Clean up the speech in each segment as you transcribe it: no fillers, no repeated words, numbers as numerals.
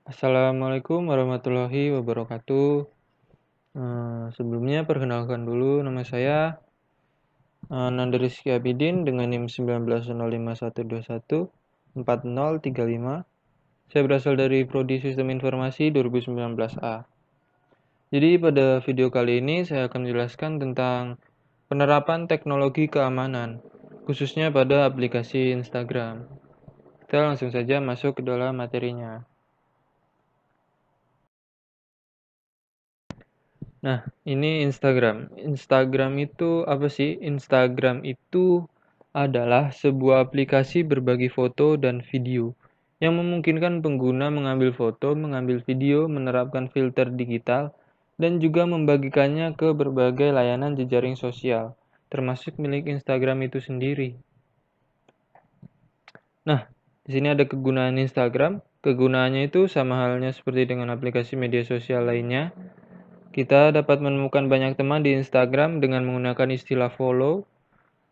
Assalamualaikum warahmatullahi wabarakatuh. Sebelumnya perkenalkan dulu nama saya Nanda Rizky Abidin dengan NIM 190551214035. Saya berasal dari Prodi Sistem Informasi 2019A. Jadi pada video kali ini saya akan menjelaskan tentang penerapan teknologi keamanan, khususnya pada aplikasi Instagram. Kita langsung saja masuk ke dalam materinya. Nah, ini Instagram. Instagram itu apa sih? Instagram itu adalah sebuah aplikasi berbagi foto dan video yang memungkinkan pengguna mengambil foto, mengambil video, menerapkan filter digital, dan juga membagikannya ke berbagai layanan jejaring sosial, termasuk milik Instagram itu sendiri. Nah, di sini ada kegunaan Instagram. Kegunaannya itu sama halnya seperti dengan aplikasi media sosial lainnya. Kita dapat menemukan banyak teman di Instagram dengan menggunakan istilah follow.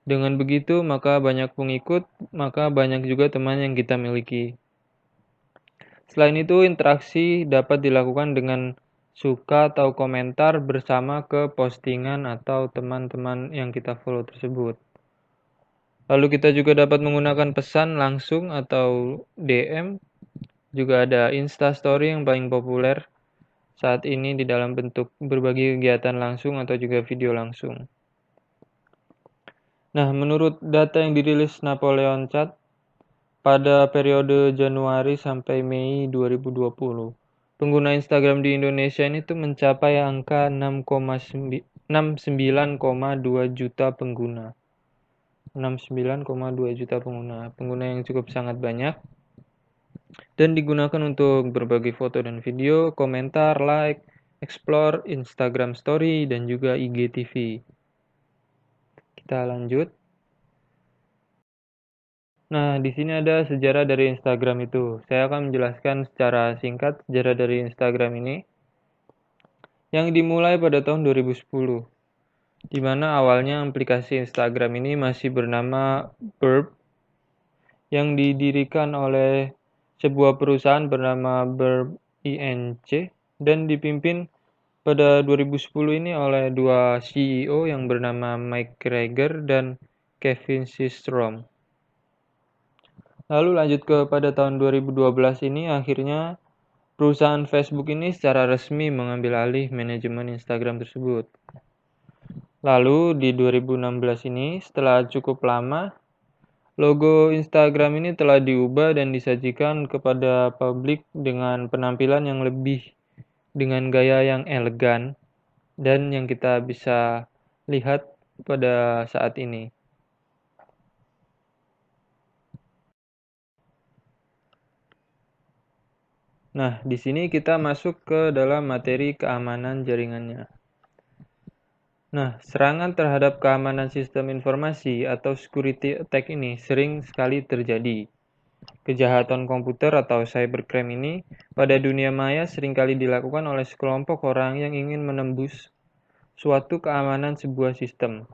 Dengan begitu, maka banyak pengikut, maka banyak juga teman yang kita miliki. Selain itu, interaksi dapat dilakukan dengan suka atau komentar bersama ke postingan atau teman-teman yang kita follow tersebut. Lalu kita juga dapat menggunakan pesan langsung atau DM. Juga ada Insta Story yang paling populer saat ini di dalam bentuk berbagi kegiatan langsung atau juga video langsung. Nah, menurut data yang dirilis Napoleon Chat pada periode Januari sampai Mei 2020, pengguna Instagram di Indonesia ini tuh mencapai angka 69,2 juta pengguna. 69,2 juta pengguna yang cukup sangat banyak dan digunakan untuk berbagi foto dan video, komentar, like, explore, Instagram Story, dan juga IGTV. Kita lanjut. Nah, di sini ada sejarah dari Instagram itu. Saya akan menjelaskan secara singkat sejarah dari Instagram ini yang dimulai pada tahun 2010, di mana awalnya aplikasi Instagram ini masih bernama Burp yang didirikan oleh sebuah perusahaan bernama Burp Inc. dan dipimpin pada 2010 ini oleh dua CEO yang bernama Mike Krieger dan Kevin Systrom. Lalu lanjut ke pada tahun 2012 ini akhirnya perusahaan Facebook ini secara resmi mengambil alih manajemen Instagram tersebut. Lalu di 2016 ini setelah cukup lama logo Instagram ini telah diubah dan disajikan kepada publik dengan penampilan yang lebih dengan gaya yang elegan dan yang kita bisa lihat pada saat ini. Nah, di sini kita masuk ke dalam materi keamanan jaringannya. Nah, serangan terhadap keamanan sistem informasi atau security attack ini sering sekali terjadi. Kejahatan komputer atau cybercrime ini pada dunia maya seringkali dilakukan oleh sekelompok orang yang ingin menembus suatu keamanan sebuah sistem.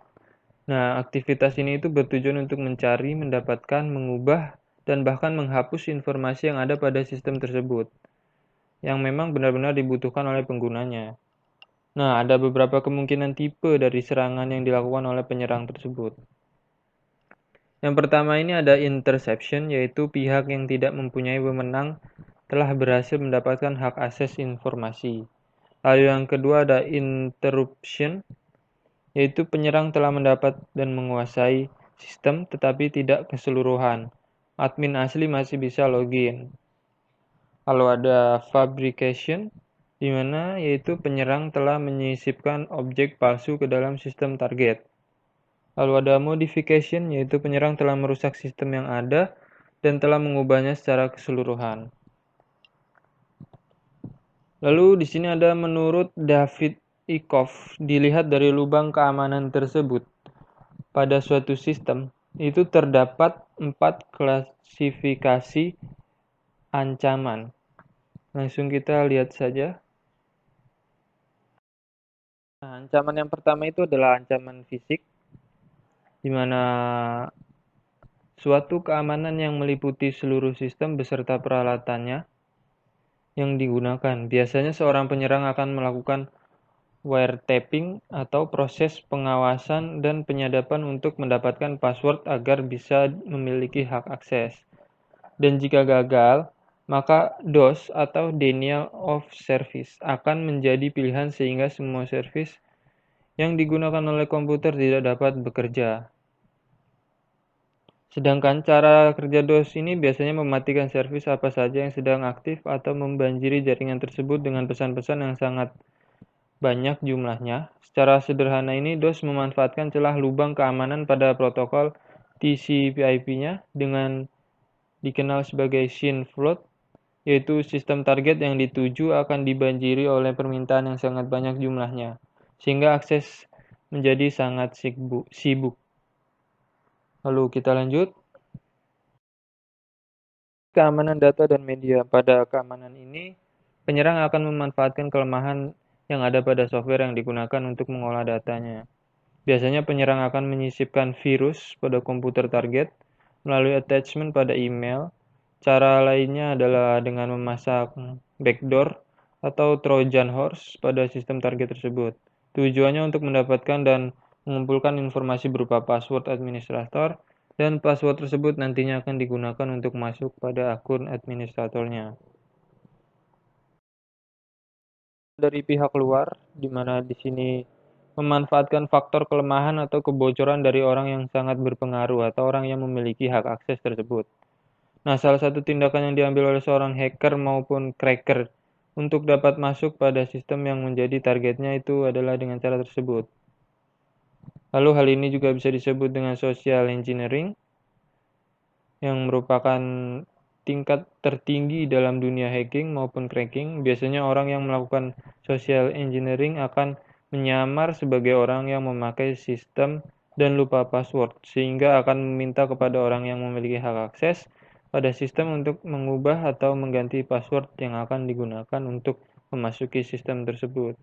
Nah, aktivitas ini itu bertujuan untuk mencari, mendapatkan, mengubah, dan bahkan menghapus informasi yang ada pada sistem tersebut, yang memang benar-benar dibutuhkan oleh penggunanya. Nah, ada beberapa kemungkinan tipe dari serangan yang dilakukan oleh penyerang tersebut. Yang pertama ini ada interception, yaitu pihak yang tidak mempunyai wewenang telah berhasil mendapatkan hak akses informasi. Lalu yang kedua ada interruption, yaitu penyerang telah mendapat dan menguasai sistem tetapi tidak keseluruhan. Admin asli masih bisa login. Lalu ada fabrication, di mana yaitu penyerang telah menyisipkan objek palsu ke dalam sistem target. Lalu ada modification, yaitu penyerang telah merusak sistem yang ada dan telah mengubahnya secara keseluruhan. Lalu di sini ada menurut David Ikoff, dilihat dari lubang keamanan tersebut pada suatu sistem, itu terdapat 4 klasifikasi ancaman. Langsung kita lihat saja. Nah, ancaman yang pertama itu adalah ancaman fisik, di mana suatu keamanan yang meliputi seluruh sistem beserta peralatannya. yang digunakan. Biasanya seorang penyerang akan melakukan wiretapping atau proses pengawasan dan penyadapan untuk mendapatkan password agar bisa memiliki hak akses. Dan jika gagal, maka DOS atau Denial of Service akan menjadi pilihan sehingga semua service yang digunakan oleh komputer tidak dapat bekerja. Sedangkan cara kerja DOS ini biasanya mematikan servis apa saja yang sedang aktif atau membanjiri jaringan tersebut dengan pesan-pesan yang sangat banyak jumlahnya. Secara sederhana ini, DOS memanfaatkan celah lubang keamanan pada protokol TCP/IP-nya dengan dikenal sebagai SYN float, yaitu sistem target yang dituju akan dibanjiri oleh permintaan yang sangat banyak jumlahnya, sehingga akses menjadi sangat sibuk. Lalu kita lanjut. Keamanan data dan media. Pada keamanan ini, penyerang akan memanfaatkan kelemahan yang ada pada software yang digunakan untuk mengolah datanya. Biasanya penyerang akan menyisipkan virus pada komputer target melalui attachment pada email. Cara lainnya adalah dengan memasang backdoor atau Trojan horse pada sistem target tersebut. Tujuannya untuk mendapatkan dan mengumpulkan informasi berupa password administrator, dan password tersebut nantinya akan digunakan untuk masuk pada akun administratornya. Dari pihak luar, di mana di sini memanfaatkan faktor kelemahan atau kebocoran dari orang yang sangat berpengaruh atau orang yang memiliki hak akses tersebut. Nah, salah satu tindakan yang diambil oleh seorang hacker maupun cracker untuk dapat masuk pada sistem yang menjadi targetnya itu adalah dengan cara tersebut. Lalu hal ini juga bisa disebut dengan social engineering, yang merupakan tingkat tertinggi dalam dunia hacking maupun cracking. Biasanya orang yang melakukan social engineering akan menyamar sebagai orang yang memakai sistem dan lupa password, sehingga akan meminta kepada orang yang memiliki hak akses pada sistem untuk mengubah atau mengganti password yang akan digunakan untuk memasuki sistem tersebut.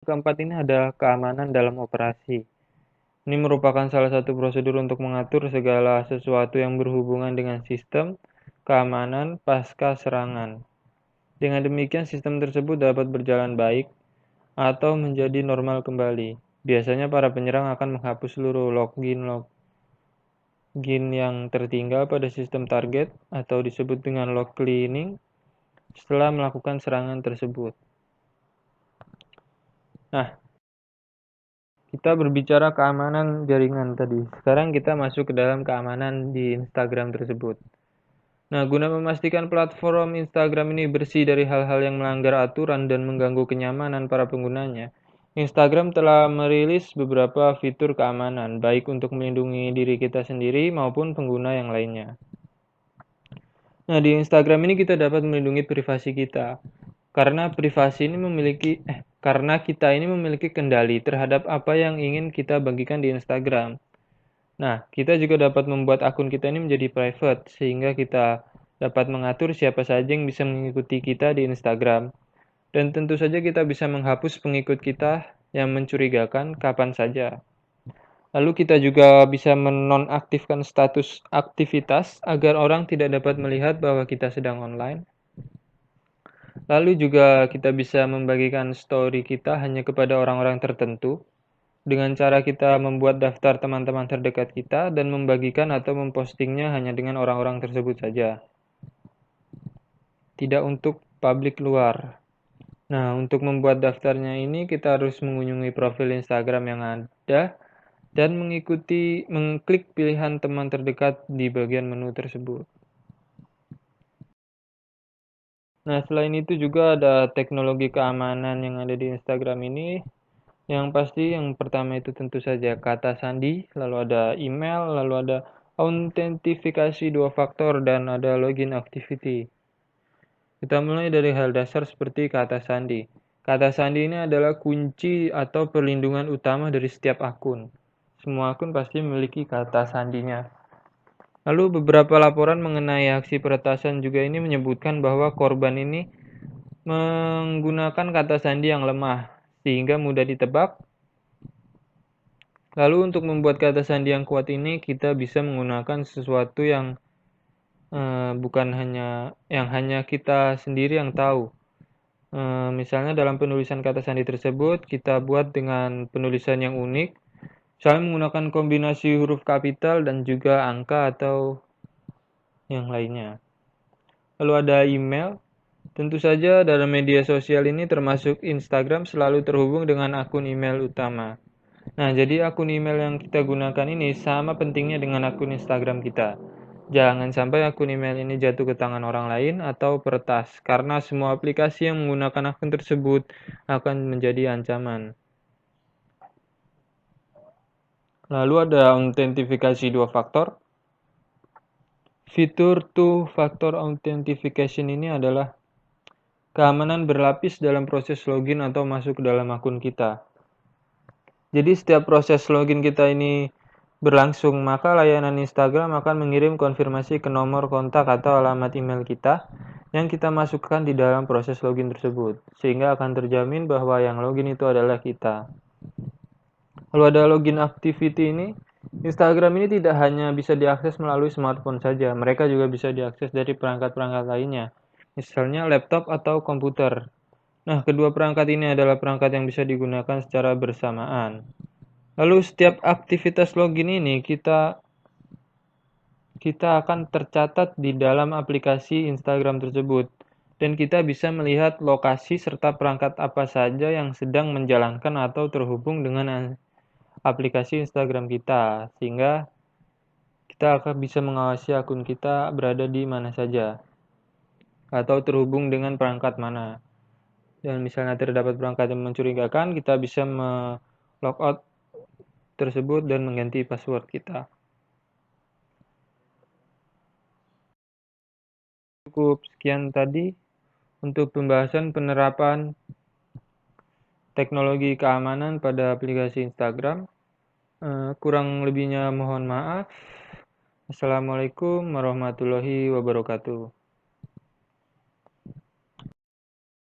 Keempat ini ada keamanan dalam operasi. Ini merupakan salah satu prosedur untuk mengatur segala sesuatu yang berhubungan dengan sistem keamanan pasca serangan. Dengan demikian, sistem tersebut dapat berjalan baik atau menjadi normal kembali. Biasanya para penyerang akan menghapus seluruh login yang tertinggal pada sistem target atau disebut dengan log cleaning setelah melakukan serangan tersebut. Nah, kita berbicara keamanan jaringan tadi. Sekarang kita masuk ke dalam keamanan di Instagram tersebut. Nah, guna memastikan platform Instagram ini bersih dari hal-hal yang melanggar aturan dan mengganggu kenyamanan para penggunanya, Instagram telah merilis beberapa fitur keamanan, baik untuk melindungi diri kita sendiri maupun pengguna yang lainnya. Nah, di Instagram ini kita dapat melindungi privasi kita. Karena kita ini memiliki kendali terhadap apa yang ingin kita bagikan di Instagram. Nah, kita juga dapat membuat akun kita ini menjadi private, sehingga kita dapat mengatur siapa saja yang bisa mengikuti kita di Instagram. Dan tentu saja kita bisa menghapus pengikut kita yang mencurigakan kapan saja. Lalu kita juga bisa menonaktifkan status aktivitas agar orang tidak dapat melihat bahwa kita sedang online. Lalu juga kita bisa membagikan story kita hanya kepada orang-orang tertentu dengan cara kita membuat daftar teman-teman terdekat kita dan membagikan atau mempostingnya hanya dengan orang-orang tersebut saja. Tidak untuk publik luar. Nah, untuk membuat daftarnya ini kita harus mengunjungi profil Instagram yang ada dan mengklik pilihan teman terdekat di bagian menu tersebut. Nah, selain itu juga ada teknologi keamanan yang ada di Instagram ini. Yang pasti yang pertama itu tentu saja kata sandi, lalu ada email, lalu ada autentifikasi 2 faktor, dan ada login activity. Kita mulai dari hal dasar seperti kata sandi. Kata sandi ini adalah kunci atau perlindungan utama dari setiap akun. Semua akun pasti memiliki kata sandinya. Lalu beberapa laporan mengenai aksi peretasan juga ini menyebutkan bahwa korban ini menggunakan kata sandi yang lemah, sehingga mudah ditebak. Lalu untuk membuat kata sandi yang kuat ini, kita bisa menggunakan sesuatu yang bukan hanya kita sendiri yang tahu. Misalnya dalam penulisan kata sandi tersebut, kita buat dengan penulisan yang unik, misalnya menggunakan kombinasi huruf kapital dan juga angka atau yang lainnya. Lalu ada email. Tentu saja dalam media sosial ini termasuk Instagram selalu terhubung dengan akun email utama. Nah, jadi akun email yang kita gunakan ini sama pentingnya dengan akun Instagram kita. Jangan sampai akun email ini jatuh ke tangan orang lain atau peretas, karena semua aplikasi yang menggunakan akun tersebut akan menjadi ancaman. Lalu ada autentifikasi dua faktor. Fitur two-factor authentication ini adalah keamanan berlapis dalam proses login atau masuk ke dalam akun kita. Jadi setiap proses login kita ini berlangsung, maka layanan Instagram akan mengirim konfirmasi ke nomor kontak atau alamat email kita yang kita masukkan di dalam proses login tersebut, sehingga akan terjamin bahwa yang login itu adalah kita. Lalu ada login activity ini, Instagram ini tidak hanya bisa diakses melalui smartphone saja, mereka juga bisa diakses dari perangkat-perangkat lainnya, misalnya laptop atau komputer. Nah, kedua perangkat ini adalah perangkat yang bisa digunakan secara bersamaan. Lalu setiap aktivitas login ini kita akan tercatat di dalam aplikasi Instagram tersebut dan kita bisa melihat lokasi serta perangkat apa saja yang sedang menjalankan atau terhubung dengan aplikasi Instagram kita, sehingga kita akan bisa mengawasi akun kita berada di mana saja atau terhubung dengan perangkat mana. Dan misalnya terdapat perangkat yang mencurigakan, kita bisa logout tersebut dan mengganti password kita. Cukup sekian tadi untuk pembahasan penerapan teknologi keamanan pada aplikasi Instagram. Kurang lebihnya mohon maaf. Assalamualaikum warahmatullahi wabarakatuh.